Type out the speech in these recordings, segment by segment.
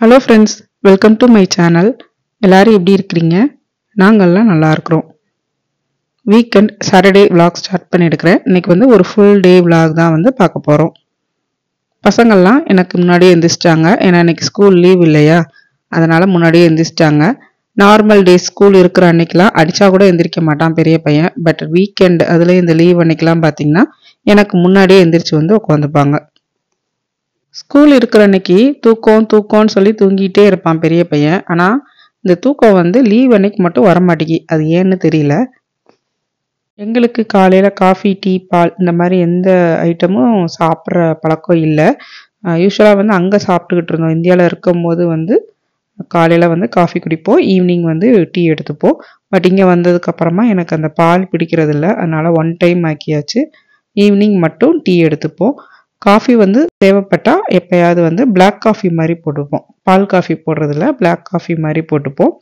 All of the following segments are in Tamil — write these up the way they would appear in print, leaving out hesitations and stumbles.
Hello friends, welcome to my channel. எல்லாரும் எப்படி இருக்கிறீங்க? நாங்கள்லாம் நல்லா இருக்கிறோம். வீக்கெண்ட் சாட்டர்டே விலாக் ஸ்டார்ட் பண்ணியிருக்கிறேன். இன்னைக்கு வந்து ஒரு ஃபுல் டே விலாக் தான் வந்து பார்க்க போகிறோம். பசங்கள்லாம் எனக்கு முன்னாடியே எந்திரிச்சிட்டாங்க. ஏன்னா இன்னைக்கு ஸ்கூல் லீவ் இல்லையா, அதனால் முன்னாடியே எந்திரிச்சிட்டாங்க. நார்மல் டே ஸ்கூல் இருக்கிற அன்னைக்கெலாம் அடித்தா கூட எந்திரிக்க மாட்டான் பெரிய பையன். பட் வீக்கெண்ட் அதில் இந்த லீவ் அன்னைக்கெலாம் பார்த்திங்கன்னா எனக்கு முன்னாடியே எந்திரிச்சு வந்து உட்காந்துப்பாங்க. ஸ்கூல் இருக்கிற அன்னைக்கு தூக்கம்னு சொல்லி தூங்கிட்டே இருப்பான் பெரிய பையன். ஆனால் இந்த தூக்கம் வந்து லீவ் அன்னைக்கு மட்டும் வரமாட்டேங்கி. அது ஏன்னு தெரியல. எங்களுக்கு காலையில் காஃபி, டீ, பால் இந்த மாதிரி எந்த ஐட்டமும் சாப்பிட்ற பழக்கம் இல்லை. யூஸ்வலாக வந்து அங்கே சாப்பிட்டுக்கிட்டு இருந்தோம். இந்தியாவில் இருக்கும்போது வந்து காலையில் வந்து காஃபி குடிப்போம், ஈவினிங் வந்து டீ எடுத்துப்போம். பட் இங்கே வந்ததுக்கப்புறமா எனக்கு அந்த பால் பிடிக்கிறதில்ல. அதனால் ஒன் டைம் ஆக்கியாச்சு. ஈவினிங் மட்டும் டீ எடுத்துப்போம். காஃபி வந்து தேவைப்பட்டால் எப்போயாவது வந்து பிளாக் காஃபி மாதிரி போட்டுப்போம். பால் காஃபி போடுறதில்ல, பிளாக் காஃபி மாதிரி போட்டுப்போம்.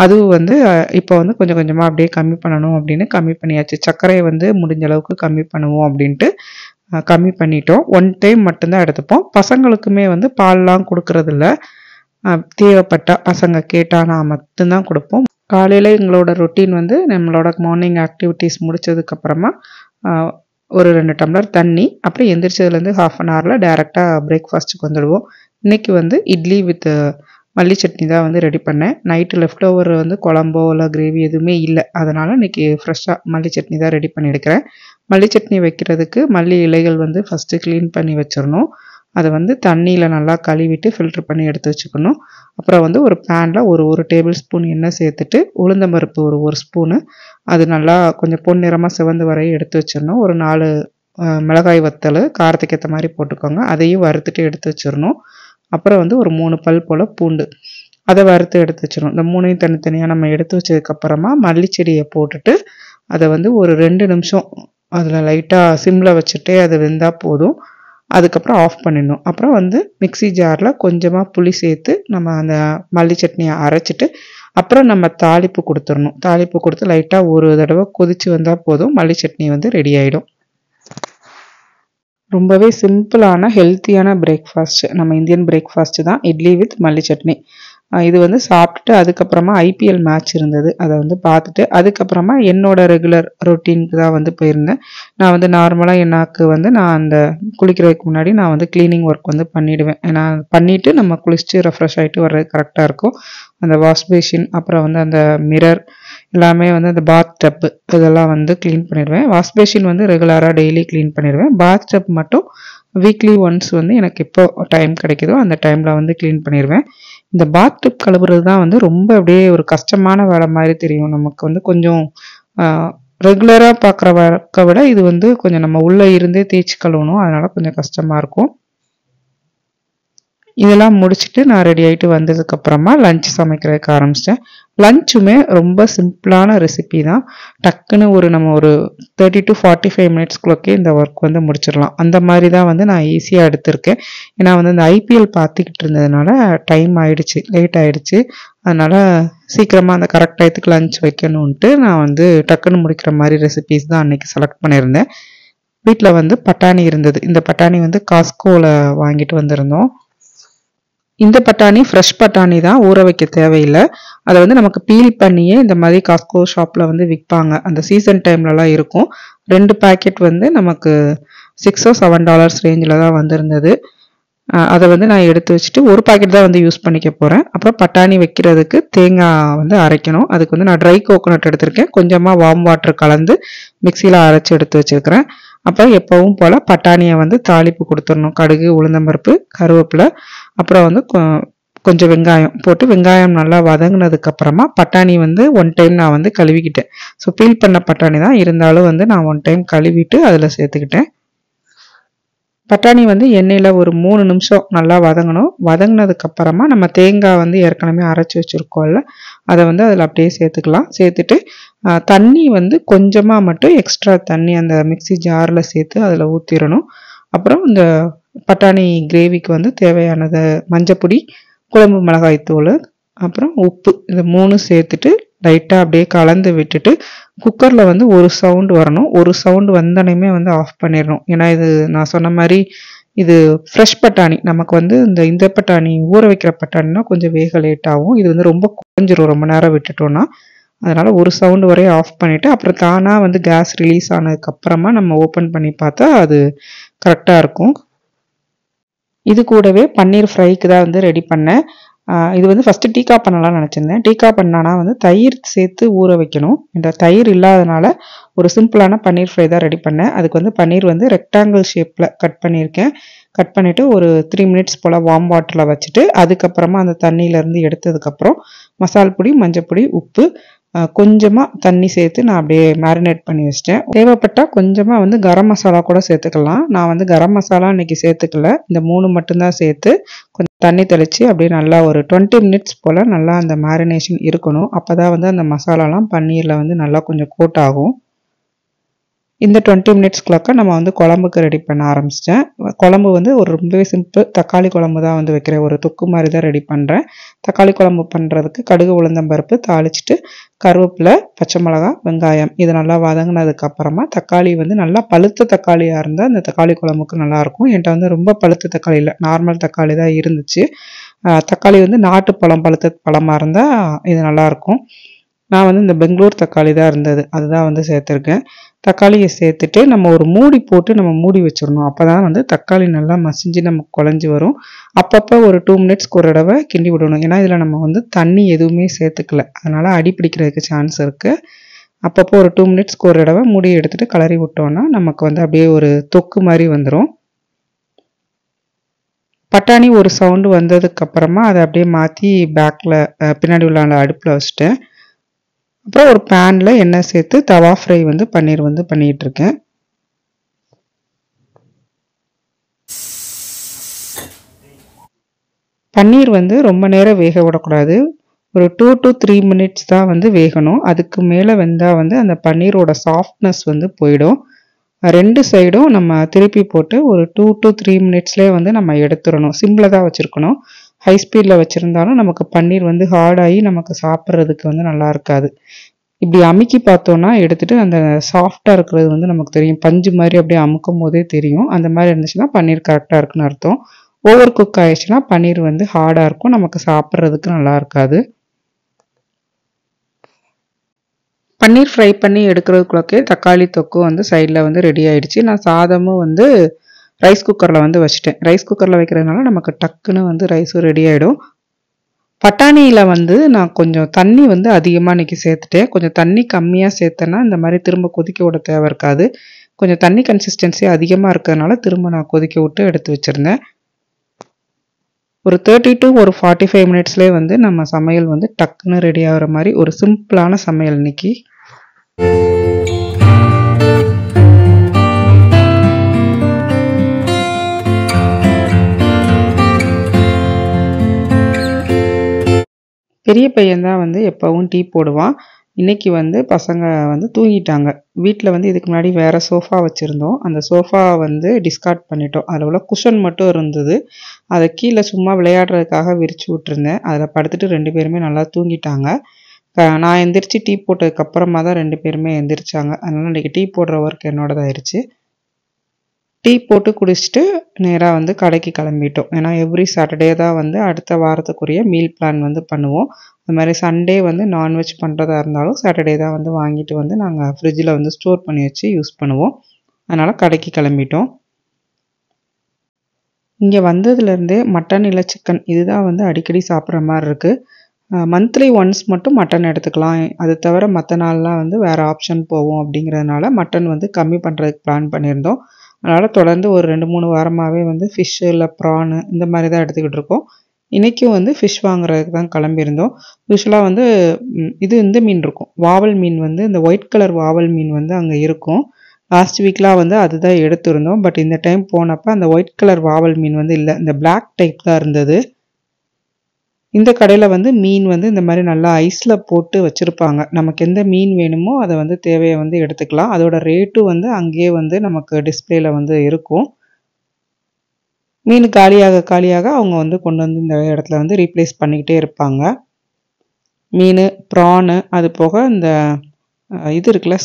அதுவும் வந்து இப்போ வந்து கொஞ்சம் கொஞ்சமாக அப்படியே கம்மி பண்ணணும் அப்படின்னு கம்மி பண்ணியாச்சு. சர்க்கரையை வந்து முடிஞ்ச அளவுக்கு கம்மி பண்ணுவோம் அப்படின்ட்டு கம்மி பண்ணிட்டோம். ஒன் டைம் மட்டும்தான் எடுத்துப்போம். பசங்களுக்குமே வந்து பால்லாம் கொடுக்கறதில்ல. தேவைப்பட்டா பசங்க கேட்டால் நான் மட்டும்தான் கொடுப்போம். காலையில் எங்களோட ரொட்டீன் வந்து நம்மளோட மார்னிங் ஆக்டிவிட்டீஸ் முடித்ததுக்கப்புறமா ஒரு 2 டம்ளர் தண்ணி, அப்புறம் எந்திரிச்சதுலேருந்து ½ அன் ஹவரில் டேரெக்டாக பிரேக்ஃபாஸ்ட்டுக்கு வந்துடுவோம். இன்றைக்கி வந்து இட்லி வித் மல்லி சட்னி தான் வந்து ரெடி பண்ணேன். நைட்டு லெஃப்ட் ஓவர் வந்து குழம்போ இல்லை கிரேவி எதுவுமே இல்லை. அதனால் இன்றைக்கி ஃப்ரெஷ்ஷாக மல்லி சட்னி தான் ரெடி பண்ணியிருக்கிறேன். மல்லி சட்னி வைக்கிறதுக்கு மல்லி இலைகள் வந்து ஃபஸ்ட்டு க்ளீன் பண்ணி வச்சிடணும். அதை வந்து தண்ணியில் நல்லா கழுவிட்டு ஃபில்ட்ரு பண்ணி எடுத்து வச்சுக்கணும். அப்புறம் வந்து ஒரு பேனில் ஒரு டேபிள் ஸ்பூன் எண்ணெய் சேர்த்துட்டு உளுந்தம்பருப்பு ஒரு ஸ்பூனு, அது நல்லா கொஞ்சம் பொன்னிறமாக சிவந்து வரையும் எடுத்து வச்சிடணும். ஒரு 4 மிளகாய் வத்தல் காரத்துக்கு ஏற்ற மாதிரி போட்டுக்கோங்க. அதையும் வறுத்துட்டு எடுத்து வச்சிடணும். அப்புறம் வந்து ஒரு 3 பல் போல் பூண்டு, அதை வறுத்து எடுத்து வச்சிடணும். இந்த 3ஐயும் தனித்தனியாக நம்ம எடுத்து வச்சதுக்கப்புறமா மல்லிச்செடியை போட்டுட்டு அதை வந்து ஒரு 2 நிமிஷம் அதில் லைட்டாக சிம்மில் வச்சுட்டே அது வெந்தால் போதும். அதுக்கப்புறம் ஆஃப் பண்ணிடணும். அப்புறம் வந்து மிக்சி ஜாரில் கொஞ்சமாக புளி சேர்த்து நம்ம அந்த மல்லி சட்னியை அரைச்சிட்டு அப்புறம் நம்ம தாளிப்பு கொடுத்துடணும். தாளிப்பு கொடுத்து லைட்டாக ஒரு தடவை கொதித்து வந்தால் போதும், மல்லி சட்னி வந்து ரெடி ஆகிடும். ரொம்பவே சிம்பிளான ஹெல்த்தியான பிரேக்ஃபாஸ்ட், நம்ம இந்தியன் பிரேக்ஃபாஸ்ட்டு தான் இட்லி வித் மல்லி சட்னி. இது வந்து சாப்பிட்டுட்டு அதுக்கப்புறமா ஐபிஎல் மேட்ச் இருந்தது, அதை வந்து பார்த்துட்டு அதுக்கப்புறமா என்னோடய ரெகுலர் ரொட்டீனுக்கு தான் வந்து போயிருந்தேன். நான் வந்து நார்மலாக எனக்கு வந்து நான் அந்த குளிக்கிறதுக்கு முன்னாடி நான் வந்து க்ளீனிங் ஒர்க் வந்து பண்ணிவிடுவேன். நான் பண்ணிவிட்டு நம்ம குளிச்சுட்டு ரெஃப்ரெஷ் ஆகிட்டு வர்றது கரெக்டாக இருக்கும். அந்த வாஷ் பேஷின், அப்புறம் வந்து அந்த மிரர் எல்லாமே வந்து அந்த பாத் டப்பு இதெல்லாம் வந்து க்ளீன் பண்ணிடுவேன். வாஷ் பேஷின் வந்து ரெகுலராக டெய்லி க்ளீன் பண்ணிடுவேன். பாத் டப் மட்டும் வீக்லி ஒன்ஸ் வந்து எனக்கு எப்போ டைம் கிடைக்குதோ அந்த டைமில் வந்து க்ளீன் பண்ணிடுவேன். இந்த பாத் டப் கழுவுறது தான் வந்து ரொம்ப அப்படியே ஒரு கஷ்டமான வேலை மாதிரி தெரியும் நமக்கு. வந்து கொஞ்சம் ரெகுலராக பார்க்குற வழக்கை விட இது வந்து கொஞ்சம் நம்ம உள்ளே இருந்தே தேய்ச்சி கழுவணும். அதனால் கொஞ்சம் கஷ்டமாக இருக்கும். இதெல்லாம் முடிச்சுட்டு நான் ரெடி ஆகிட்டு வந்ததுக்கப்புறமா லஞ்ச் சமைக்கிறதுக்கு ஆரம்பிச்சிட்டேன். லஞ்சுமே ரொம்ப சிம்பிளான ரெசிபி தான். டக்குன்னு நம்ம ஒரு 30 to 45 மினிட்ஸ்க்குள்ளே இந்த ஒர்க் வந்து முடிச்சிடலாம். அந்த மாதிரி தான் வந்து நான் ஈஸியாக எடுத்திருக்கேன். ஏன்னா வந்து இந்த ஐபிஎல் பார்த்துக்கிட்டு இருந்ததுனால டைம் ஆகிடுச்சு, லேட் ஆகிடுச்சு. அதனால் சீக்கிரமாக அந்த கரெக்ட் டயத்துக்கு லஞ்ச் வைக்கணுன்ட்டு நான் வந்து டக்குன்னு முடிக்கிற மாதிரி ரெசிபிஸ் தான் அன்றைக்கி செலக்ட் பண்ணியிருந்தேன். வீட்டில் வந்து பட்டாணி இருந்தது. இந்த பட்டாணி வந்து காஸ்கோவில் வாங்கிட்டு வந்திருந்தோம். இந்த பட்டாணி ஃப்ரெஷ் பட்டாணி தான், ஊற வைக்க தேவையில்லை. அதை வந்து நமக்கு பீல் பண்ணியே இந்த மாதிரி காஸ்கோ ஷாப்பில் வந்து விற்பாங்க. அந்த சீசன் டைம்லலாம் இருக்கும். 2 பேக்கெட் வந்து நமக்கு $6 or $7 ரேஞ்சில் தான் வந்திருந்தது. அதை வந்து நான் எடுத்து வச்சுட்டு ஒரு பாக்கெட் தான் வந்து யூஸ் பண்ணிக்க போகிறேன். அப்புறம் பட்டாணி வைக்கிறதுக்கு தேங்காய் வந்து அரைக்கணும். அதுக்கு வந்து நான் ட்ரை கோகோனட் எடுத்திருக்கேன். கொஞ்சமாக வார்ம் வாட்டர் கலந்து மிக்சியில் அரைச்சி எடுத்து வச்சுருக்கிறேன். அப்புறம் எப்பவும் போல் பட்டாணியை வந்து தாளிப்பு கொடுத்துடணும். கடுகு, உளுந்தம்பருப்பு, கருவேப்பிலை, அப்புறம் வந்து கொஞ்சம் வெங்காயம் போட்டு வெங்காயம் நல்லா வதங்கினதுக்கப்புறமா பட்டாணி வந்து ஒன் டைம் நான் வந்து கழுவிக்கிட்டேன். ஸோ பீல் பண்ண பட்டாணி தான் இருந்தாலும் வந்து நான் ஒன் டைம் கழுவிட்டு அதில் சேர்த்துக்கிட்டேன். பட்டாணி வந்து எண்ணெயில் ஒரு 3 நிமிஷம் நல்லா வதங்கணும். வதங்கினதுக்கப்புறமா நம்ம தேங்காய் வந்து ஏற்கனவே அரைச்சி வச்சுருக்கோம்ல, அதை வந்து அதில் அப்படியே சேர்த்துக்கலாம். சேர்த்துட்டு தண்ணி வந்து கொஞ்சமாக மட்டும் எக்ஸ்ட்ரா தண்ணி அந்த மிக்சி ஜாரில் சேர்த்து அதில் ஊற்றிடணும். அப்புறம் இந்த பட்டாணி கிரேவிக்கு வந்து தேவையானது மஞ்சப்பொடி, குழம்பு மிளகாய்த்தூள், அப்புறம் உப்பு, இது 3 சேர்த்துட்டு லைட்டாக அப்படியே கலந்து விட்டுட்டு குக்கரில் வந்து ஒரு சவுண்டு வரணும். ஒரு சவுண்டு வந்தனையுமே வந்து ஆஃப் பண்ணிடணும். ஏன்னா இது நான் சொன்ன மாதிரி இது ஃப்ரெஷ் பட்டாணி. நமக்கு வந்து இந்த பட்டாணி ஊற வைக்கிற பட்டாணினா கொஞ்சம் வேக லேட் ஆகும். இது வந்து ரொம்ப குழஞ்சிரும் ரொம்ப நேரம் விட்டுட்டோம்னா. அதனால ஒரு சவுண்ட் வரையும் ஆஃப் பண்ணிட்டு அப்புறம் தானா வந்து கேஸ் ரிலீஸ் ஆனதுக்கு அப்புறமா நம்ம ஓப்பன் பண்ணி பார்த்தா அது கரெக்டா இருக்கும். இது கூடவே பன்னீர் ஃப்ரைக்கு தான் வந்து ரெடி பண்ணேன். இது வந்து ஃபர்ஸ்ட் டீக்கா பண்ணலாம்னு நினச்சிருந்தேன். டீக்கா பண்ணானா வந்து தயிர் சேர்த்து ஊற வைக்கணும். இந்த தயிர் இல்லாதனால ஒரு சிம்பிளான பன்னீர் ஃப்ரை தான் ரெடி பண்ணேன். அதுக்கு வந்து பன்னீர் வந்து ரெக்டாங்கிள் ஷேப்பில் கட் பண்ணியிருக்கேன். கட் பண்ணிவிட்டு ஒரு 3 மினிட்ஸ் போல் வார்ம் வாட்டரில் வச்சுட்டு அதுக்கப்புறமா அந்த தண்ணியிலேருந்து எடுத்ததுக்கப்புறம் மசால் பொடி, மஞ்சள் உப்பு, கொஞ்சமாக தண்ணி சேர்த்து நான் அப்படியே மேரினேட் பண்ணி வச்சிட்டேன். தேவைப்பட்டால் கொஞ்சமாக வந்து கரம் மசாலா கூட சேர்த்துக்கலாம். நான் வந்து கரம் மசாலா இன்றைக்கி சேர்த்துக்கல. இந்த 3 மட்டும்தான் சேர்த்து கொஞ்சம் தண்ணி தெளித்து அப்படியே நல்லா ஒரு 20 மினிட்ஸ் போல் நல்லா அந்த மேரினேஷன் இருக்கணும். அப்போ தான் வந்து அந்த மசாலாலாம் பன்னீரில் வந்து நல்லா கொஞ்சம் கோட் ஆகும். இந்த 20 மினிட்ஸ்க்குள்ளாக்க நம்ம வந்து குழம்புக்கு ரெடி பண்ண ஆரம்பிச்சிட்டேன். குழம்பு வந்து ஒரு ரொம்பவே சிம்பிள் தக்காளி குழம்பு தான் வந்து வைக்கிறேன். ஒரு தொக்கு மாதிரி தான் ரெடி பண்ணுறேன். தக்காளி குழம்பு பண்ணுறதுக்கு கடுகு, உளுந்தம்பருப்பு தாளிச்சிட்டு கருவேப்பிலை, பச்சை மிளகாய், வெங்காயம் இது நல்லா வதங்கினதுக்கப்புறமா தக்காளி வந்து நல்லா பழுத்த தக்காளியாக இருந்தால் அந்த தக்காளி குழம்புக்கு நல்லாயிருக்கும். என்கிட்ட வந்து ரொம்ப பழுத்த தக்காளி இல்லை, நார்மல் தக்காளி தான் இருந்துச்சு. தக்காளி வந்து நாட்டு பழம் பழுத்த பழமாக இருந்தால் இது நல்லாயிருக்கும். நான் வந்து இந்த பெங்களூர் தக்காளி தான் இருந்தது, அதுதான் வந்து சேர்த்துருக்கேன். தக்காளியை சேர்த்துட்டு நம்ம ஒரு மூடி போட்டு நம்ம மூடி வச்சிடணும். அப்போ தான் வந்து தக்காளி நல்லா மசிஞ்சு நமக்கு குழஞ்சி வரும். அப்பப்போ ஒரு 2 மினிட்ஸ்க்கு ஒரு தடவை கிண்டி விடணும். ஏன்னா இதில் நம்ம வந்து தண்ணி எதுவுமே சேர்த்துக்கல, அதனால் அடி பிடிக்கிறதுக்கு சான்ஸ் இருக்குது. அப்பப்போ ஒரு 2 மினிட்ஸ்க்கு ஒரு தடவை மூடியை எடுத்துகிட்டு கிளறி விட்டோன்னா நமக்கு வந்து அப்படியே ஒரு தொக்கு மாதிரி வந்துடும். பட்டாணி ஒரு சவுண்டு வந்ததுக்கப்புறமா அதை அப்படியே மாற்றி பேக்கில் பின்னாடி உள்ள அந்த அடுப்பில் வச்சுட்டேன். அப்புறம் ஒரு பேனில் எண்ணெய் சேர்த்து தவா ஃப்ரை வந்து பன்னீர் வந்து பண்ணிகிட்டு இருக்கேன். பன்னீர் வந்து ரொம்ப நேரம் வேக விடக்கூடாது. ஒரு 2 to 3 மினிட்ஸ் தான் வந்து வேகணும். அதுக்கு மேலே வெந்தால் வந்து அந்த பன்னீரோட சாஃப்ட்னஸ் வந்து போயிடும். 2 சைடும் நம்ம திருப்பி போட்டு ஒரு 2 to 3 மினிட்ஸ்லேயே வந்து நம்ம எடுத்துடணும். சிம்மில் தான் வச்சுருக்கணும். ஹை ஸ்பீடில் வச்சுருந்தாலும் நமக்கு பன்னீர் வந்து ஹார்டாகி நமக்கு சாப்பிட்றதுக்கு வந்து நல்லா இருக்காது. இப்படி அமுக்கி பார்த்தோன்னா எடுத்துகிட்டு அந்த சாஃப்டாக இருக்கிறது வந்து நமக்கு தெரியும். பஞ்சு மாதிரி அப்படியே அமுக்கும் போதே தெரியும். அந்த மாதிரி இருந்துச்சுன்னா பன்னீர் கரெக்டாக இருக்குன்னு அர்த்தம். ஓவர் குக் ஆயிடுச்சுன்னா பன்னீர் வந்து ஹார்டாக இருக்கும், நமக்கு சாப்பிட்றதுக்கு நல்லா இருக்காது. பன்னீர் ஃப்ரை பண்ணி எடுக்கிறதுக்குள்ளே தக்காளி தொக்கு வந்து சைடில் வந்து ரெடி ஆகிடுச்சு. நான் சாதமும் வந்து ரைஸ் குக்கரில் வந்து வச்சுட்டேன். ரைஸ் குக்கரில் வைக்கிறதுனால நமக்கு டக்குன்னு வந்து ரைஸும் ரெடி ஆகிடும். பட்டாணியில் வந்து நான் கொஞ்சம் தண்ணி வந்து அதிகமாக இன்றைக்கி சேர்த்துட்டேன். கொஞ்சம் தண்ணி கம்மியாக சேர்த்தேன்னா இந்த மாதிரி திரும்ப கொதிக்க விட தேவை இருக்காது. கொஞ்சம் தண்ணி கன்சிஸ்டன்சி அதிகமாக இருக்கிறதுனால திரும்ப நான் கொதிக்க விட்டு எடுத்து வச்சுருந்தேன். ஒரு 30 to ஒரு 45 மினிட்ஸ்லேயே வந்து நம்ம சமையல் வந்து டக்குன்னு ரெடி ஆகிற மாதிரி ஒரு சிம்பிளான சமையல் இன்னைக்கு. பெரிய பையன்தான் வந்து எப்போவும் டீ போடுவான். இன்றைக்கி வந்து பசங்க வந்து தூங்கிட்டாங்க. வீட்டில் வந்து இதுக்கு முன்னாடி வேறு சோஃபா வச்சுருந்தோம். அந்த சோஃபா வந்து டிஸ்கார்ட் பண்ணிட்டோம். அதில் உள்ள குஷன் மட்டும் இருந்தது. அதை கீழே சும்மா விளையாடுறதுக்காக விரித்து விட்டுருந்தேன். அதில் படுத்துட்டு 2 பேருமே நல்லா தூங்கிட்டாங்க. நான் எந்திரிச்சு டீ போட்டதுக்கப்புறமா தான் 2 பேருமே எந்திரிச்சாங்க. அதனால் இன்றைக்கி டீ போடுற ஒர்க் என்னோடதாயிருச்சு. டீ போட்டு குடிச்சிட்டு நேராக வந்து கடைக்கு கிளம்பிட்டோம். ஏன்னா எவ்ரி சாட்டர்டே தான் வந்து அடுத்த வாரத்துக்குரிய மீல் பிளான் வந்து பண்ணுவோம். அது மாதிரி சண்டே வந்து நான்வெஜ் பண்ணுறதா இருந்தாலும் சாட்டர்டே தான் வந்து வாங்கிட்டு வந்து நாங்கள் ஃப்ரிட்ஜில் வந்து ஸ்டோர் பண்ணி வச்சு யூஸ் பண்ணுவோம். அதனால் கடைக்கு கிளம்பிட்டோம். இங்கே வந்ததுலேருந்தே மட்டன் இல்லை சிக்கன் இதுதான் வந்து அடிக்கடி சாப்பிட்ற மாதிரி இருக்குது. மந்த்லி ஒன்ஸ் மட்டும் மட்டன் எடுத்துக்கலாம். அது தவிர மற்ற நாள்லாம் வந்து வேறு ஆப்ஷன் போவோம். அப்படிங்கிறதுனால மட்டன் வந்து கம்மி பண்ணுறதுக்கு பிளான் பண்ணியிருந்தோம். அதனால் தொடர்ந்து ஒரு 2-3 வாரமாகவே வந்து ஃபிஷ்ஷு இல்லை ப்ரானு இந்த மாதிரி தான் எடுத்துக்கிட்டு இருக்கோம். இன்றைக்கும் வந்து ஃபிஷ் வாங்குறதுக்கு தான் கிளம்பியிருந்தோம். யூஸ்வலாக வந்து இந்த மீன் இருக்கும், வாவல் மீன் வந்து இந்த ஒயிட் கலர் வாவல் மீன் வந்து அங்கே இருக்கும். லாஸ்ட் வீக்லாம் வந்து அதுதான் எடுத்துருந்தோம். பட் இந்த டைம் போனப்போ அந்த ஒயிட் கலர் வாவல் மீன் வந்து இல்லை, இந்த பிளாக் டைப் தான் இருந்தது. இந்த கடையில் வந்து மீன் வந்து இந்த மாதிரி நல்லா ஐஸில் போட்டு வச்சுருப்பாங்க. நமக்கு எந்த மீன் வேணுமோ அதை வந்து தேவையை வந்து எடுத்துக்கலாம். அதோட ரேட்டும் வந்து அங்கேயே வந்து நமக்கு டிஸ்பிளேல வந்து இருக்கும். மீன் காலியாக அவங்க வந்து கொண்டு வந்து இந்த இடத்துல வந்து ரீப்ளேஸ் பண்ணிக்கிட்டே இருப்பாங்க. மீன், ப்ரானு, அது போக இந்த இது இருக்குல்ல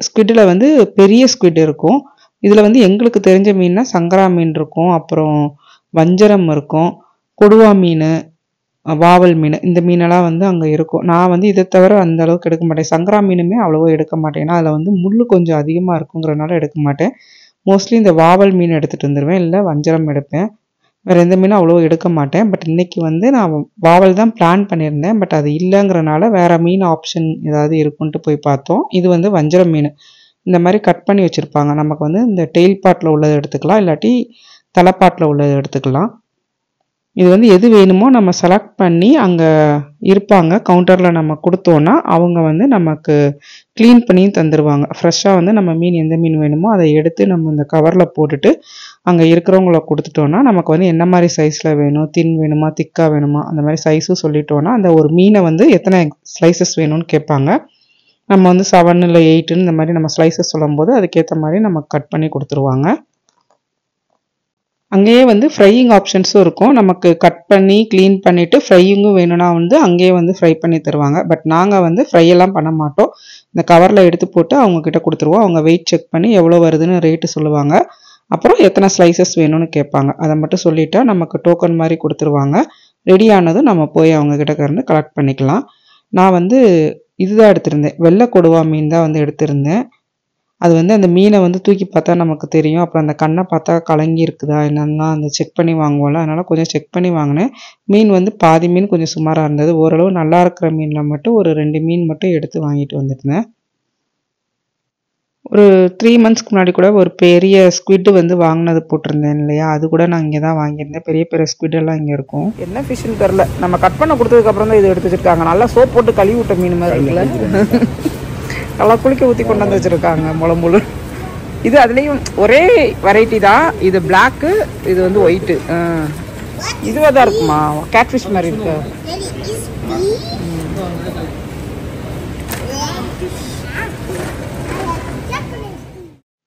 ஸ்குவிட்டில் வந்து பெரிய ஸ்குவிட் இருக்கும். இதில் வந்து எங்களுக்கு தெரிஞ்ச மீன்னா சங்கரா மீன் இருக்கும், அப்புறம் வஞ்சரம் இருக்கும், கொடுவா மீன், வாவல் மீன், இந்த மீனெல்லாம் வந்து அங்கே இருக்கும். நான் வந்து இதை தவிர அந்த அளவுக்கு எடுக்க மாட்டேன். சங்கரா மீனுமே அவ்வளோவா எடுக்க மாட்டேன், ஏன்னா அதில் வந்து முள் கொஞ்சம் அதிகமாக இருக்குங்கிறனால எடுக்க மாட்டேன். மோஸ்ட்லி இந்த வாவல் மீன் எடுத்துகிட்டு வந்துடுவேன், இல்லை வஞ்சரம் எடுப்பேன். வேறு எந்த மீனும் அவ்வளோ எடுக்க மாட்டேன். பட் இன்றைக்கி வந்து நான் வாவல் தான் பிளான் பண்ணியிருந்தேன். பட் அது இல்லைங்கிறனால வேறு மீன் ஆப்ஷன் ஏதாவது இருக்குன்ட்டு போய் பார்த்தோம். இது வந்து வஞ்சரம் மீன். இந்த மாதிரி கட் பண்ணி வச்சுருப்பாங்க. நமக்கு வந்து இந்த டெயில் பாட்டில் உள்ளதை எடுத்துக்கலாம், இல்லாட்டி தலைப்பாட்டில் உள்ளதை எடுத்துக்கலாம். இது வந்து எது வேணுமோ நம்ம செலக்ட் பண்ணி அங்கே இருப்பாங்க கவுண்டரில், நம்ம கொடுத்தோன்னா அவங்க வந்து நமக்கு க்ளீன் பண்ணி தந்துடுவாங்க. ஃப்ரெஷ்ஷாக வந்து நம்ம மீன் எந்த மீன் வேணுமோ அதை எடுத்து நம்ம இந்த கவரில் போட்டுட்டு அங்கே இருக்கிறவங்கள கொடுத்துட்டோன்னா நமக்கு வந்து என்ன மாதிரி சைஸில் வேணும், தின் வேணுமா திக்காக வேணுமா அந்த மாதிரி சைஸும் சொல்லிட்டோன்னா அந்த ஒரு மீனை வந்து எத்தனை ஸ்லைசஸ் வேணும்னு கேட்பாங்க. நம்ம வந்து 7 இல்லை 8 இந்த மாதிரி நம்ம ஸ்லைசஸ் சொல்லும்போது அதுக்கேற்ற மாதிரி நமக்கு கட் பண்ணி கொடுத்துருவாங்க. அங்கேயே வந்து ஃப்ரையிங் ஆப்ஷன்ஸும் இருக்கும். நமக்கு கட் பண்ணி க்ளீன் பண்ணிவிட்டு ஃப்ரையிங்கும் வேணும்னா வந்து அங்கேயே வந்து ஃப்ரை பண்ணி தருவாங்க. பட் நாங்கள் வந்து ஃப்ரையெல்லாம் பண்ண மாட்டோம். இந்த கவரில் எடுத்து போட்டு அவங்கக்கிட்ட கொடுத்துருவோம். அவங்க வெயிட் செக் பண்ணி எவ்வளோ வருதுன்னு ரேட்டு சொல்லுவாங்க. அப்புறம் எத்தனை ஸ்லைசஸ் வேணும்னு கேட்பாங்க. அதை மட்டும் சொல்லிட்டா நமக்கு டோக்கன் மாதிரி கொடுத்துருவாங்க. ரெடி ஆனதும் நம்ம போய் அவங்கக்கிட்ட இருந்து கலெக்ட் பண்ணிக்கலாம். நான் வந்து இதுதான் எடுத்திருந்தேன், வெள்ளை கொடுவா மீன் தான் வந்து எடுத்திருந்தேன். அது வந்து அந்த மீனை வந்து தூக்கி பார்த்தா நமக்கு தெரியும். அப்புறம் அந்த கண்ணை பார்த்தா கலங்கி இருக்குதா என்னன்னா அந்த செக் பண்ணி வாங்குவோம்ல, அதனால் கொஞ்சம் செக் பண்ணி வாங்கினேன். மீன் வந்து பாதி மீன் கொஞ்சம் சுமாராக இருந்தது. ஓரளவு நல்லா இருக்கிற மீனில் மட்டும் ஒரு 2 மீன் மட்டும் எடுத்து வாங்கிட்டு வந்துருந்தேன். ஒரு 3 மந்த்ஸ்க்கு முன்னாடி கூட ஒரு பெரிய ஸ்குவிட் வந்து வாங்கினது போட்டிருந்தேன் இல்லையா, அது கூட நான் இங்கே தான் வாங்கியிருந்தேன். பெரிய பெரிய ஸ்குவிடெல்லாம் இங்கே இருக்கும். என்ன ஃபிஷ்ஷுன்னு தெரில, நம்ம கட் பண்ண கொடுத்ததுக்கப்புறம் தான் இது எடுத்து வச்சுருக்காங்க. நல்லா சோப் போட்டு கழுவி விட்ட மீன் மாதிரி இருக்குல்ல, நல்லா குளிக்க ஊற்றி கொண்டு வந்து வச்சுருக்காங்க முழம்புழு. இது அதுலேயும் ஒரே வெரைட்டி தான். இது பிளாக்கு, இது வந்து ஒயிட்டு. இதுவாக தான் இருக்குமா, கேட்ஃபிஷ் மாதிரி இருக்கு.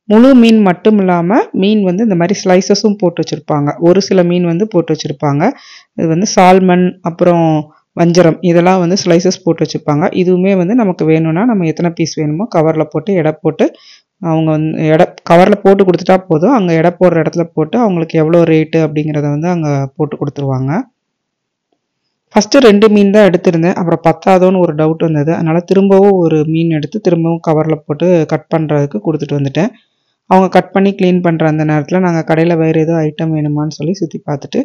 முழு மீன் மட்டும் இல்லாமல் மீன் வந்து இந்த மாதிரி ஸ்லைசஸும் போட்டு வச்சுருப்பாங்க. ஒரு சில மீன் வந்து போட்டு வச்சுருப்பாங்க. இது வந்து சால்மன், அப்புறம் வஞ்சரம், இதெல்லாம் வந்து ஸ்லைசஸ் போட்டு வச்சுருப்பாங்க. இதுவுமே வந்து நமக்கு வேணும்னா நம்ம எத்தனை பீஸ் வேணுமோ கவரில் போட்டு எடை போட்டு அவங்க வந்து கவரில் போட்டு கொடுத்துட்டா போதும். அங்கே எடை போடுற இடத்துல போட்டு அவங்களுக்கு எவ்வளோ ரேட்டு அப்படிங்கிறத வந்து அங்கே போட்டு கொடுத்துருவாங்க. ஃபஸ்ட்டு 2 மீன் தான் எடுத்திருந்தேன். அப்புறம் பத்தாதோன்னு ஒரு டவுட் வந்தது. அதனால் திரும்பவும் ஒரு மீன் எடுத்து திரும்பவும் கவரில் போட்டு கட் பண்ணுறதுக்கு கொடுத்துட்டு வந்துட்டேன். அவங்க கட் பண்ணி க்ளீன் பண்ணுற அந்த நேரத்தில் நாங்கள் கடையில் வேறு ஏதோ ஐட்டம் வேணுமான்னு சொல்லி சுற்றி பார்த்துட்டு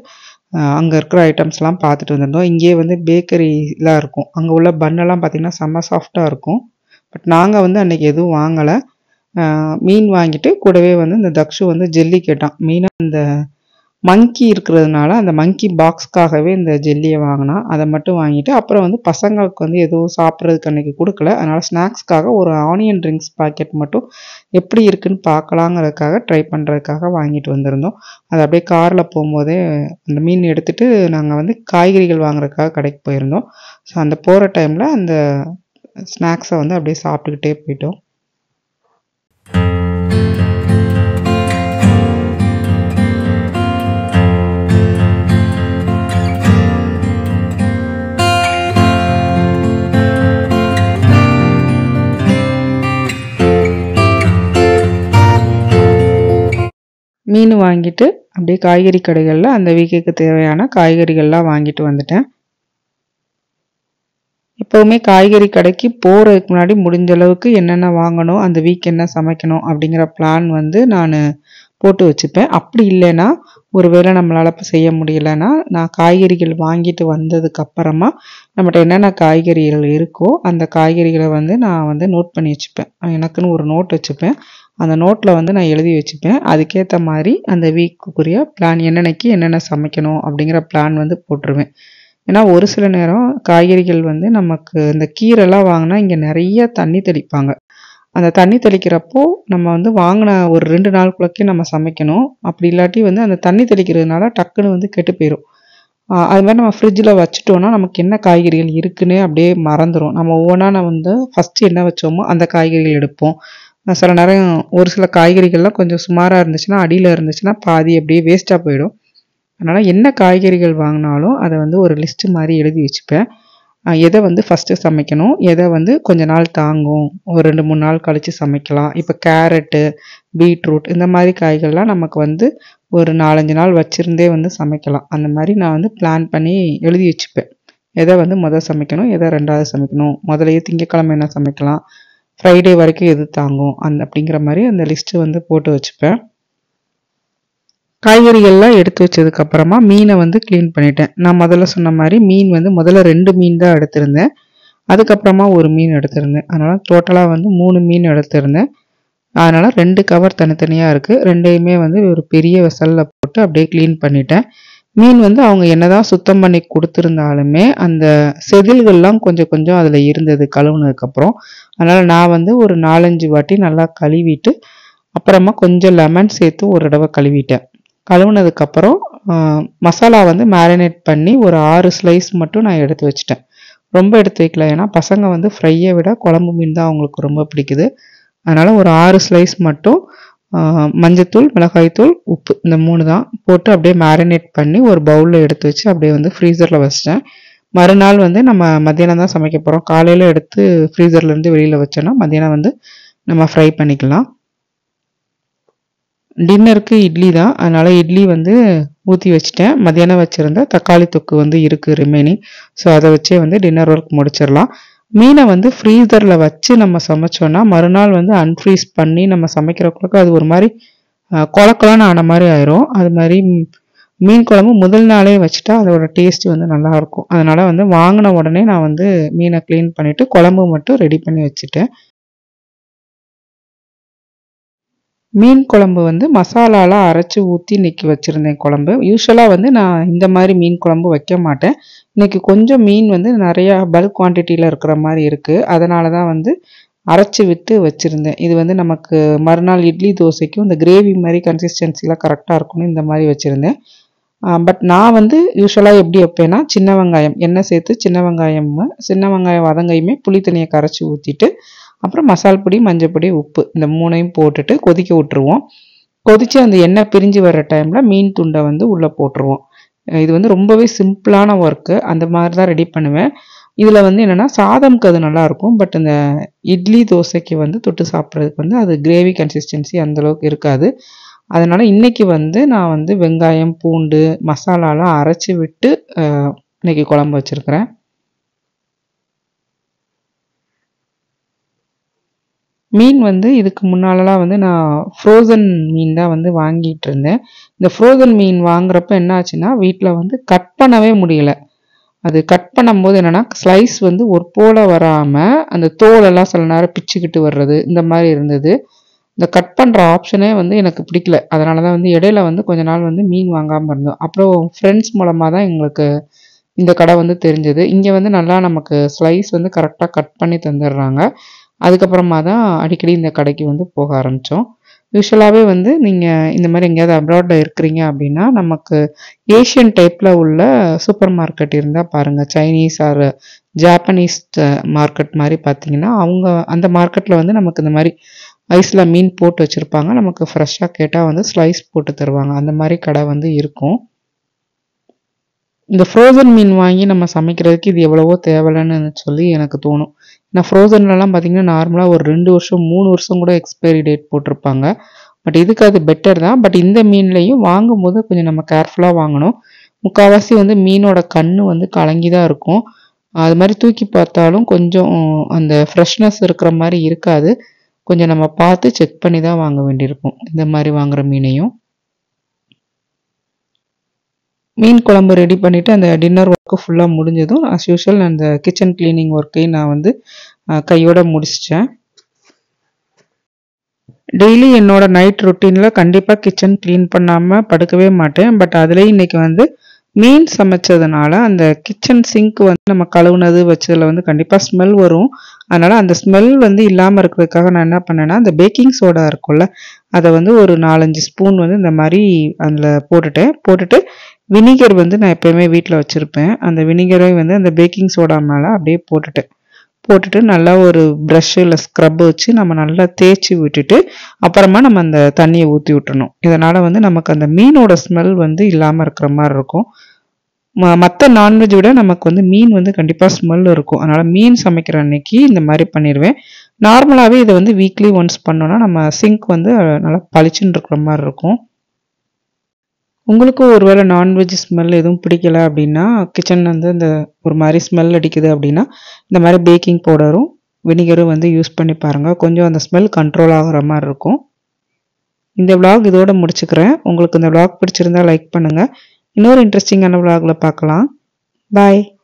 அங்கே இருக்கிற ஐட்டம்ஸ்லாம் பார்த்துட்டு வந்திருந்தோம். இங்கேயே வந்து பேக்கரிலாம் இருக்கும். அங்கே உள்ள பன்னெல்லாம் பார்த்திங்கன்னா செம்ம சாஃப்டாக இருக்கும். பட் நாங்கள் வந்து அன்றைக்கி எதுவும் வாங்கலை. மீன் வாங்கிட்டு கூடவே வந்து இந்த தக்ஷு வந்து ஜெல்லி கேட்டான். மெயினாக இந்த மங்கி இருக்கிறதுனால அந்த மங்கி பாக்ஸ்க்காகவே இந்த ஜெல்லியை வாங்கினான். அதை மட்டும் வாங்கிட்டு அப்புறம் வந்து பசங்களுக்கு வந்து எதுவும் சாப்பிட்றதுக்கு அன்றைக்கி கொடுக்கல. அதனால் ஸ்நாக்ஸ்க்காக ஒரு ஆனியன் ட்ரிங்க்ஸ் பாக்கெட் மட்டும் எப்படி இருக்குன்னு பார்க்கலாங்கிறதுக்காக ட்ரை பண்ணுறதுக்காக வாங்கிட்டு வந்திருந்தோம். அது அப்படியே காரில் போகும்போதே அந்த மீன் எடுத்துகிட்டு நாங்கள் வந்து காய்கறிகள் வாங்குறதுக்காக கடைக்கு போயிருந்தோம். ஸோ அந்த போகிற டைமில் அந்த ஸ்நாக்ஸை வந்து அப்படியே சாப்பிட்டுக்கிட்டே போயிட்டோம். மீன் வாங்கிட்டு அப்படியே காய்கறி கடைகளில் அந்த வீக்குக்கு தேவையான காய்கறிகள்லாம் வாங்கிட்டு வந்துட்டேன். எப்போவுமே காய்கறி கடைக்கு போகிறதுக்கு முன்னாடி முடிஞ்ச அளவுக்கு என்னென்ன வாங்கணும், அந்த வீக் என்ன சமைக்கணும் அப்படிங்கிற பிளான் வந்து நான் போட்டு வச்சுப்பேன். அப்படி இல்லைன்னா ஒருவேளை நம்மளால் இப்போ செய்ய முடியலைன்னா நான் காய்கறிகள் வாங்கிட்டு வந்ததுக்கப்புறமா நம்மகிட்ட என்னென்ன காய்கறிகள் இருக்கோ அந்த காய்கறிகளை வந்து நான் வந்து நோட் பண்ணி வச்சுப்பேன். எனக்குன்னு ஒரு நோட் வச்சுப்பேன். அந்த நோட்டில் வந்து நான் எழுதி வச்சுப்பேன். அதுக்கேற்ற மாதிரி அந்த வீக்குக்குரிய பிளான் என்னென்னைக்கு என்னென்ன சமைக்கணும் அப்படிங்கிற பிளான் வந்து போட்டுருவேன். ஏன்னா ஒரு சில நேரம் காய்கறிகள் வந்து நமக்கு இந்த கீரைலாம் வாங்கினா இங்கே நிறைய தண்ணி தெளிப்பாங்க. அந்த தண்ணி தெளிக்கிறப்போ நம்ம வந்து வாங்கின ஒரு 2 நாளுக்குள்ளக்கே நம்ம சமைக்கணும். அப்படி இல்லாட்டி வந்து அந்த தண்ணி தெளிக்கிறதுனால டக்குன்னு வந்து கெட்டு போயிடும். அது மாதிரி நம்ம ஃப்ரிட்ஜில் வச்சுட்டோன்னா நமக்கு என்ன காய்கறிகள் இருக்குன்னே அப்படியே மறந்துடும். நம்ம ஒவ்வொன்றா நம்ம வந்து ஃபஸ்ட்டு என்ன வச்சோமோ அந்த காய்கறிகள் எடுப்போம். சில நேரம் ஒரு சில காய்கறிகள்லாம் கொஞ்சம் சுமாராக இருந்துச்சுன்னா அடியில் இருந்துச்சுன்னா பாதி அப்படியே வேஸ்ட்டாக போயிடும். அதனால் என்ன காய்கறிகள் வாங்கினாலும் அதை வந்து ஒரு லிஸ்ட்டு மாதிரி எழுதி வச்சுப்பேன். எதை வந்து ஃபஸ்ட்டு சமைக்கணும், எதை வந்து கொஞ்ச நாள் தாங்கும், ஒரு 2-3 நாள் கழித்து சமைக்கலாம். இப்போ கேரட்டு, பீட்ரூட் இந்த மாதிரி காய்கள்லாம் நமக்கு வந்து ஒரு 4-5 நாள் வச்சுருந்தே வந்து சமைக்கலாம். அந்த மாதிரி நான் வந்து பிளான் பண்ணி எழுதி வச்சுப்பேன். எதை வந்து சமைக்கணும், எதை 2வது சமைக்கணும், முதலையே திங்கக்கிழமை என்ன சமைக்கலாம், ஃப்ரைடே வரைக்கும் எது தாங்கும் அப்படிங்கிற மாதிரி அந்த லிஸ்ட்டு வந்து போட்டு வச்சுப்பேன். காய்கறிகள்லாம் எடுத்து வச்சதுக்கப்புறமா மீனை வந்து க்ளீன் பண்ணிட்டேன். நான் முதல்ல சொன்ன மாதிரி மீன் வந்து முதல்ல 2 மீன் தான் எடுத்திருந்தேன். அதுக்கப்புறமா 1 மீன் எடுத்திருந்தேன். அதனால் டோட்டலாக வந்து 3 மீன் எடுத்திருந்தேன். அதனால் 2 கவர் தனித்தனியாக இருக்குது. 2யுமே வந்து ஒரு பெரிய வெசலில் போட்டு அப்படியே க்ளீன் பண்ணிட்டேன். மீன் வந்து அவங்க என்னதான் சுத்தம் பண்ணி கொடுத்துருந்தாலுமே அந்த செதில்கள்லாம் கொஞ்சம் கொஞ்சம் அதில் இருந்தது கழுவுனதுக்கப்புறம். அதனால் நான் வந்து ஒரு 4-5 வாட்டி நல்லா கழுவிட்டு அப்புறமா கொஞ்சம் லெமன் சேர்த்து ஒரு தடவை கழுவிட்டேன். கழுவுனதுக்கப்புறம் மசாலா வந்து மேரினேட் பண்ணி ஒரு 6 ஸ்லைஸ் மட்டும் நான் எடுத்து வச்சுட்டேன். ரொம்ப எடுத்து வைக்கல, ஏன்னா பசங்க வந்து ஃப்ரையை விட குழம்பு மீன் தான் அவங்களுக்கு ரொம்ப பிடிக்குது. அதனால் ஒரு 6 ஸ்லைஸ் மட்டும் மஞ்சத்தூள், மிளகாய்த்தூள், உப்பு இந்த 3 தான் போட்டு அப்படியே மேரினேட் பண்ணி ஒரு பவுலில் எடுத்து வச்சு அப்படியே வந்து ஃப்ரீசரில் வச்சிட்டேன். மறுநாள் வந்து நம்ம மத்தியானம் தான் சமைக்க போகிறோம். காலையில் எடுத்து ஃப்ரீசர்லேருந்து வெளியில் வச்சோன்னா மத்தியானம் வந்து நம்ம ஃப்ரை பண்ணிக்கலாம். டின்னருக்கு இட்லி தான், அதனால் இட்லி வந்து ஊற்றி வச்சுட்டேன். மத்தியானம் வச்சுருந்த தக்காளி தொக்கு வந்து இருக்குது ரிமைனிங். ஸோ அதை வச்சே வந்து டின்னர் ஒர்க் முடிச்சிடலாம். மீனை வந்து ஃப்ரீசரில் வச்சு நம்ம சமைச்சோன்னா மறுநாள் வந்து அன்ஃப்ரீஸ் பண்ணி நம்ம சமைக்கிறவங்களுக்கு அது ஒரு மாதிரி கொலக்கொலன்னு ஆன மாதிரி ஆயிரும். அது மாதிரி மீன் குழம்பு முதல் நாளே வச்சுட்டா அதோட டேஸ்ட்டு வந்து நல்லாயிருக்கும். அதனால் வந்து வாங்கின உடனே நான் வந்து மீனை க்ளீன் பண்ணிவிட்டு குழம்பு மட்டும் ரெடி பண்ணி வச்சுட்டேன். மீன் குழம்பு வந்து மசாலாலாம் அரைச்சி ஊற்றி இன்றைக்கி வச்சுருந்தேன் குழம்பு. யூஸ்வலாக வந்து நான் இந்த மாதிரி மீன் குழம்பு வைக்க மாட்டேன். இன்றைக்கி கொஞ்சம் மீன் வந்து நிறையா பல்க் குவான்டிட்டியில் இருக்கிற மாதிரி இருக்குது. அதனால தான் வந்து அரைச்சி விட்டு வச்சுருந்தேன். இது வந்து நமக்கு மறுநாள் இட்லி தோசைக்கும் இந்த கிரேவி மாதிரி கன்சிஸ்டன்சிலாம் கரெக்டாக இருக்கும்னு இந்த மாதிரி வச்சுருந்தேன். பட் நான் வந்து யூஸ்வலாக எப்படி வைப்பேன்னா, சின்ன வெங்காயம் எண்ணெய் சேர்த்து சின்ன வெங்காயம் வதங்கையுமே புளி தண்ணியை கரைச்சி ஊற்றிட்டு அப்புறம் மசால் பொடி, மஞ்சள் பொடி, உப்பு இந்த 3யும் போட்டுட்டு கொதிக்க விட்டுருவோம். கொதித்து அந்த எண்ணெய் பிரிஞ்சு வர்ற டைமில் மீன் துண்டை வந்து உள்ளே போட்டுருவோம். இது வந்து ரொம்பவே சிம்பிளான ஒர்க்கு. அந்த மாதிரி தான் ரெடி பண்ணுவேன். இதில் வந்து என்னென்னா சாதம்க்கு அது நல்லாயிருக்கும். பட் இந்த இட்லி தோசைக்கு வந்து தொட்டு சாப்பிட்றதுக்கு வந்து அது கிரேவி கன்சிஸ்டன்சி அந்தளவுக்கு இருக்காது. அதனால் இன்றைக்கி வந்து நான் வந்து வெங்காயம், பூண்டு, மசாலாலாம் அரைச்சி விட்டு இன்றைக்கி குழம்பு வச்சுருக்கிறேன். மீன் வந்து இதுக்கு முன்னாலலாம் வந்து நான் ஃப்ரோசன் மீன் தான் வந்து வாங்கிட்டு இருந்தேன். இந்த ஃப்ரோசன் மீன் வாங்குறப்ப என்ன ஆச்சுன்னா, வீட்டில் வந்து கட் பண்ணவே முடியல. அது கட் பண்ணும்போது என்னென்னா ஸ்லைஸ் வந்து ஒரு போல வராமல் அந்த தோலெல்லாம் சில நேரம் பிச்சுக்கிட்டு வர்றது இந்த மாதிரி இருந்தது. இந்த கட் பண்ணுற ஆப்ஷனே வந்து எனக்கு பிடிக்கல. அதனால தான் வந்து இடையில வந்து கொஞ்ச நாள் வந்து மீன் வாங்காமல் இருந்தோம். அப்புறம் ஃப்ரெண்ட்ஸ் மூலமாக தான் எங்களுக்கு இந்த கடை வந்து தெரிஞ்சது. இங்கே வந்து நல்லா நமக்கு ஸ்லைஸ் வந்து கரெக்டாக கட் பண்ணி தந்துடுறாங்க. அதுக்கப்புறமா தான் அடிக்கடி இந்த கடைக்கு வந்து போக ஆரம்பித்தோம். யூஸ்வலாகவே வந்து நீங்கள் இந்த மாதிரி எங்கேயாவது அப்ராடில் இருக்கிறீங்க அப்படின்னா நமக்கு ஏஷியன் டைப்பில் உள்ள சூப்பர் மார்க்கெட் இருந்தால் பாருங்கள். சைனீஸ் ஆர் ஜாப்பனீஸ் மார்க்கெட் மாதிரி பார்த்தீங்கன்னா அவங்க அந்த மார்க்கெட்டில் வந்து நமக்கு இந்த மாதிரி ஐஸில் மீன் போட்டு வச்சுருப்பாங்க. நமக்கு ஃப்ரெஷ்ஷாக கேட்டால் வந்து ஸ்லைஸ் போட்டு தருவாங்க. அந்த மாதிரி கடை வந்து இருக்கும். இந்த ஃப்ரோசன் மீன் வாங்கி நம்ம சமைக்கிறதுக்கு இது எவ்வளவோ தேவையில்லைன்னு சொல்லி எனக்கு தோணும். ஏன்னா ஃப்ரோசன்லலாம் பார்த்திங்கன்னா நார்மலாக ஒரு 2 வருஷம் 3 வருஷம் கூட எக்ஸ்பைரி டேட் போட்டிருப்பாங்க. பட் இதுக்கு அது பெட்டர் தான். பட் இந்த மீன்லேயும் வாங்கும்போது கொஞ்சம் நம்ம கேர்ஃபுல்லாக வாங்கணும். முக்கால்வாசி வந்து மீனோட கண்ணு வந்து கலங்கி தான் இருக்கும். அது மாதிரி தூக்கி பார்த்தாலும் கொஞ்சம் அந்த ஃப்ரெஷ்னஸ் இருக்கிற மாதிரி இருக்காது. கொஞ்சம் நம்ம பார்த்து செக் பண்ணி தான் வாங்க வேண்டியிருக்கும் இந்த மாதிரி வாங்குகிற மீனையும். மீன் குழம்பு ரெடி பண்ணிவிட்டு அந்த டின்னர் ஒர்க்கு ஃபுல்லாக முடிஞ்சதும் ஆஸ் யூஷுவல் அந்த கிச்சன் கிளீனிங் ஒர்க்கையும் நான் வந்து கையோட முடிச்சிட்டேன். டெய்லி என்னோட நைட் ரொட்டீனில் கண்டிப்பாக கிச்சன் க்ளீன் பண்ணாமல் படுக்கவே மாட்டேன். பட் அதுலேயும் இன்றைக்கி வந்து மீன் சமைச்சதுனால அந்த கிச்சன் சிங்க் வந்து நம்ம கழுவுனது வச்சதில் வந்து கண்டிப்பாக ஸ்மெல் வரும். அதனால் அந்த ஸ்மெல் வந்து இல்லாமல் இருக்கிறதுக்காக நான் என்ன பண்ணேன்னா, அந்த பேக்கிங் சோடா இருக்கும்ல அதை வந்து ஒரு 4-5 ஸ்பூன் வந்து இந்த மாதிரி அதில் போட்டுட்டு வினிகர் வந்து நான் எப்போயுமே வீட்டில் வச்சுருப்பேன். அந்த வினிகரை வந்து அந்த பேக்கிங் சோடா மேலே அப்படியே போட்டுட்டு நல்லா ஒரு ப்ரஷ்ஷு இல்லை ஸ்க்ரப் வச்சு நம்ம நல்லா தேய்ச்சி விட்டுட்டு அப்புறமா நம்ம அந்த தண்ணியை ஊற்றி விட்டுறணும். இதனால் வந்து நமக்கு அந்த மீனோட ஸ்மெல் வந்து இல்லாமல் இருக்கிற மாதிரி இருக்கும். மற்ற நான்வெஜ் விட நமக்கு வந்து மீன் வந்து கண்டிப்பாக ஸ்மெல் இருக்கும். அதனால் மீன் சமைக்கிற அன்னைக்கு இந்த மாதிரி பண்ணிடுவேன். நார்மலாகவே இதை வந்து வீக்லி ஒன்ஸ் பண்ணோன்னா நம்ம சிங்க் வந்து நல்லா பளிச்சுன்னு இருக்கிற மாதிரி இருக்கும். உங்களுக்கும் ஒருவேளை நான்வெஜ் ஸ்மெல் எதுவும் பிடிக்கல அப்படின்னா, கிச்சன் வந்து இந்த ஒரு மாதிரி ஸ்மெல் அடிக்குது அப்படின்னா, இந்த மாதிரி பேக்கிங் பவுடரும் வினிகரும் வந்து யூஸ் பண்ணி பாருங்கள். கொஞ்சம் அந்த ஸ்மெல் கண்ட்ரோல் ஆகிற மாதிரி இருக்கும். இந்த விளாக் இதோட முடிச்சுக்கிறேன். உங்களுக்கு இந்த விளாக் பிடிச்சிருந்தா லைக் பண்ணுங்கள். இன்னொரு இன்ட்ரெஸ்டிங்கான விளாகில் பார்க்கலாம். பாய்.